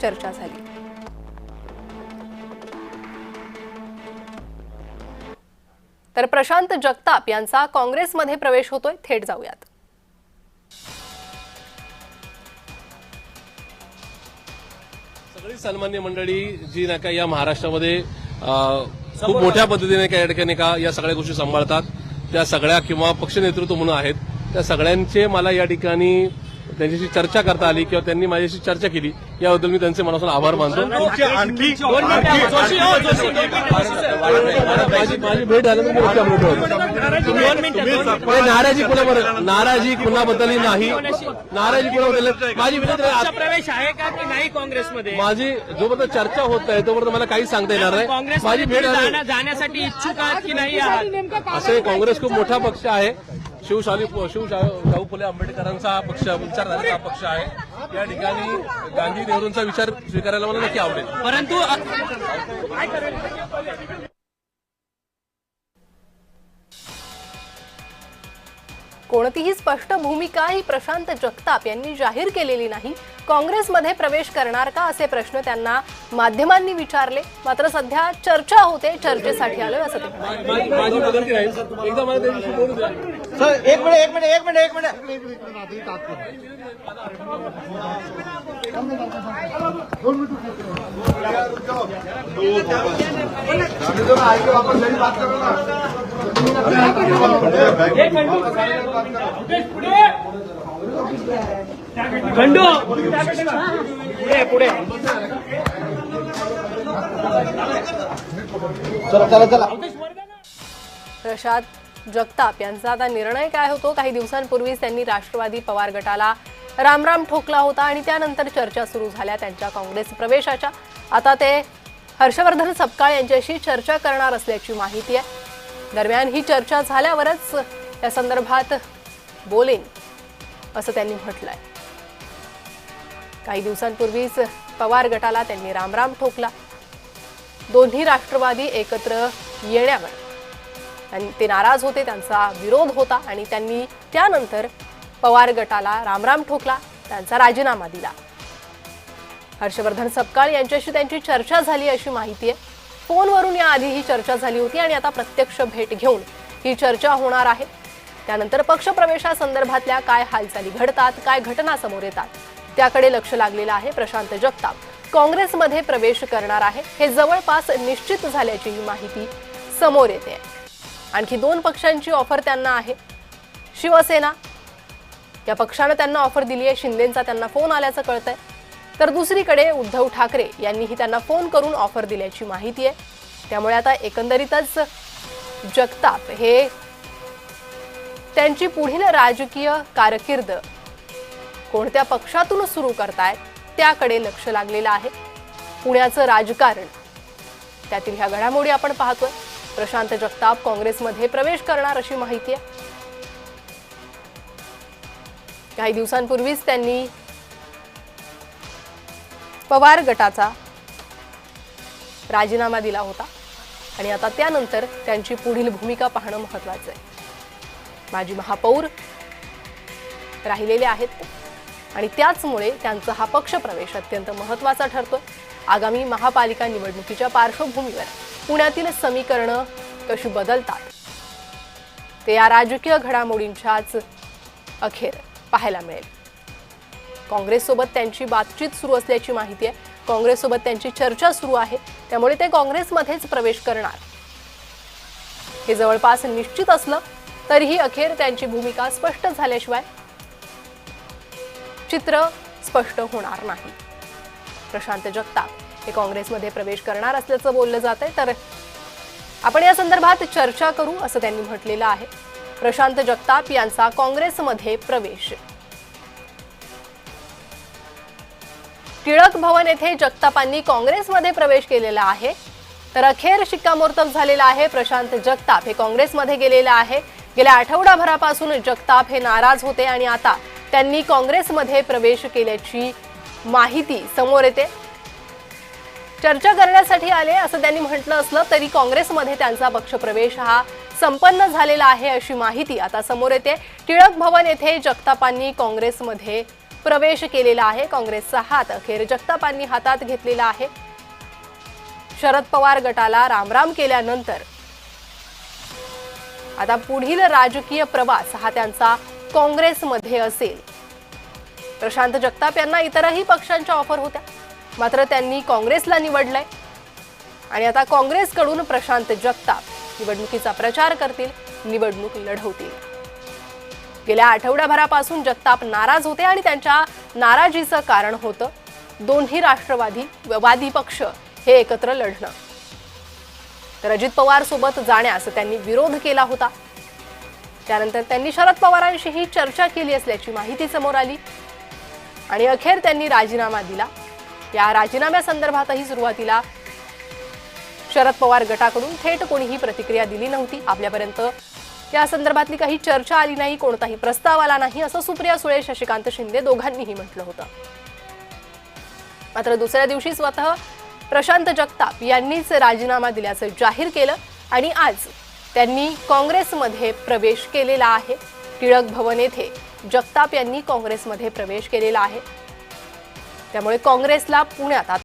चर्चा झाली। तर प्रशांत जगताप यांचा काँग्रेसमध्ये प्रवेश होतोय, थेट जाऊयात। सगळी सन्मान्य मंडळी जी नाही का या महाराष्ट्रामध्ये खूप मोठ्या पद्धतीने काही ठिकाणी का या सगळ्या गोष्टी सांभाळतात, त्या सगळ्या किंवा पक्ष नेतृत्व म्हणून आहेत, त्या सगळ्यांचे मला या ठिकाणी त्यांच्याशी चर्चा करता आली किंवा त्यांनी माझ्याशी चर्चा केली, याबद्दल मी त्यांचे मनापासून आभार मानतो। माझी भेट झाल्यानंतर नाराजी कुणाबद्दल नाही, नाराजी कुणाबद्दल माझी विनंती प्रवेश आहे का की नाही काँग्रेसमध्ये? माझी जोपर्यंत चर्चा होत आहे तोपर्यंत मला काही सांगता येणार नाही। माझी भेट जाण्यासाठी इच्छुक आहात की नाही आहात? असे काँग्रेस खूप मोठा पक्ष आहे, शिवशाहू फुले आंबेडकरांचा हा पक्ष, विचारधारेचा पक्ष आहे। या ठिकाणी गांधी नेहरूंचा विचार स्वीकारायला मला नक्की आवडेल, परंतु कोणतीही स्पष्ट भूमिका ही प्रशांत जगताप यांनी जाहीर केलेली नाही। काँग्रेसमध्ये प्रवेश करणार का असे प्रश्न त्यांना माध्यमांनी विचारले, मात्र सध्या चर्चा होते, चर्चेसाठी आलोय असं ते म्हणाले। माझी विनंती आहे, एकदा मला त्यांच्याशी बोलू द्या। सर एक मिनिट खंडू पुढे चला प्रशांत जगताप यांचा आता निर्णय काय होतो? काही दिवसांपूर्वीच त्यांनी राष्ट्रवादी पवार गटाला रामराम ठोकला होता आणि त्यानंतर चर्चा सुरू झाल्या त्यांच्या काँग्रेस प्रवेशाच्या। आता ते हर्षवर्धन सपकाळ यांच्याशी चर्चा करणार असल्याची माहिती आहे। दरम्यान ही चर्चा झाल्यावरच या संदर्भात बोलेन असं त्यांनी म्हटलंय। काही दिवसांपूर्वीच पवार गटाला त्यांनी रामराम ठोकला, दोन्ही राष्ट्रवादी एकत्र येण्यावर ते नाराज होते, त्यांचा विरोध होता आणि त्यांनी त्यानंतर पवार गटाला रामराम ठोकला, त्यांचा राजीनामा दिला। हर्षवर्धन सपकाळ यांच्याशी त्यांची चर्चा झाली अशी माहिती आहे। फोनवरून याआधी ही चर्चा झाली होती आणि आता प्रत्यक्ष भेट घेऊन ही चर्चा होणार आहे। त्यानंतर पक्षप्रवेशासंदर्भातल्या काय हालचाली घडतात, काय घटना समोर येतात त्याकडे लक्ष लागलेलं आहे। प्रशांत जगताप काँग्रेसमध्ये प्रवेश करणार आहे, हे जवळपास निश्चित झाल्याची ही माहिती समोर येते। आणखी 2 पक्षांची ऑफर त्यांना आहे। शिवसेना या पक्षाने त्यांना ऑफर दिली आहे, शिंदेंचा त्यांना फोन आल्याचं कळतंय। तर दुसरीकडे उद्धव ठाकरे यांनीही त्यांना फोन करून ऑफर दिल्याची माहिती आहे। त्यामुळे आता एकंदरीतच जगताप हे त्यांची पुढील राजकीय कारकीर्द कोणत्या पक्षातून सुरू करतायत त्याकडे लक्ष लागलेलं आहे। पुण्याचं राजकारण, त्यातील ह्या घडामोडी आपण पाहतोय। प्रशांत जगताप काँग्रेसमध्ये प्रवेश करणार अशी माहिती आहे। काही दिवसांपूर्वीच त्यांनी पवार गटाचा राजीनामा दिला होता आणि आता त्यानंतर त्यांची पुढील भूमिका पाहणं महत्त्वाचं आहे। माजी महापौर राहिलेले आहेत आणि त्याचमुळे त्यांचा हा पक्षप्रवेश अत्यंत महत्त्वाचा ठरतोय। आगामी महापालिका निवडणुकीच्या पार्श्वभूमीवर पुण्यातील समीकरणं कशी बदलतात ते या राजकीय घडामोडींच्याच अखेर पाहायला मिळेल। काँग्रेससोबत त्यांची बातचीत सुरू असल्याची माहिती आहे, काँग्रेससोबत त्यांची चर्चा सुरू आहे, त्यामुळे ते काँग्रेसमध्येच प्रवेश करणार हे जवळपास निश्चित असलं तरीही अखेर त्यांची भूमिका स्पष्ट झाल्याशिवाय चित्र स्पष्ट होणार नाही। प्रशांत जगताप हे काँग्रेसमध्ये प्रवेश करणार असल्याचं बोललं जातंय, तर आपण या संदर्भात चर्चा करू असं त्यांनी म्हटलेलं आहे। प्रशांत जगताप यांचा काँग्रेसमध्ये प्रवेश। टिळक भवन येथे जगतापांनी काँग्रेसमध्ये प्रवेश केलेला आहे, तर अखेर शिक्कामोर्तब झालेला आहे। प्रशांत जगताप हे काँग्रेसमध्ये गेलेले आहे। गेल्या आठवडाभरापासून जगताप हे नाराज होते आणि आता त्यांनी काँग्रेसमध्ये प्रवेश केल्याची माहिती समोर येते। चर्चा करण्यासाठी आले असं त्यांनी म्हटलं असलं तरी काँग्रेसमध्ये त्यांचा पक्षप्रवेश हा संपन्न झालेला आहे अशी माहिती आता समोर येते। टिळक भवन येथे जगतापांनी काँग्रेसमध्ये प्रवेश केलेला आहे. काँग्रेसचा हात अखेर जगतापांनी हातात घेतलेला आहे. शरद पवार गटाला रामराम केल्यानंतर आता पुढील राजकीय प्रवास हा त्यांचा काँग्रेसमध्ये असेल. प्रशांत जगताप यांना इतरही पक्षांच्या ऑफर होत्या, मात्र त्यांनी काँग्रेसला निवडलंय आणि आता काँग्रेसकडून प्रशांत जगताप निवडणुकीचा प्रचार करतील, निवडणूक लढवतील. गेल्या आठवड्याभरापासून जगताप नाराज होते आणि त्यांच्या नाराजीचं कारण होतं दोन्ही राष्ट्रवादी पक्ष हे एकत्र लढणं. तर अजित पवार सोबत जाण्यास त्यांनी विरोध केला होता. त्यानंतर त्यांनी शरद पवारांशीही चर्चा केली असल्याची माहिती समोर आली आणि अखेर त्यांनी राजीनामा दिला. या राजीनाम्यासंदर्भातही सुरुवातीला शरद पवार गटाकडून थेट कोणीही प्रतिक्रिया दिली नव्हती. आपल्यापर्यंत या संदर्भातली काही चर्चा आली नाही, कोणताही प्रस्ताव आला नाही, असं सुप्रिया सुळे, शशिकांत शिंदे दोघांनीही म्हटलं होतं. मात्र दुसऱ्या दिवशी स्वतः प्रशांत जगताप यांनीच राजीनामा दिल्याचं जाहीर केलं आणि आज त्यांनी काँग्रेसमध्ये प्रवेश केलेला आहे. टिळक भवन येथे जगताप यांनी काँग्रेसमध्ये प्रवेश केलेला आहे. त्यामुळे काँग्रेसला पुण्यात आता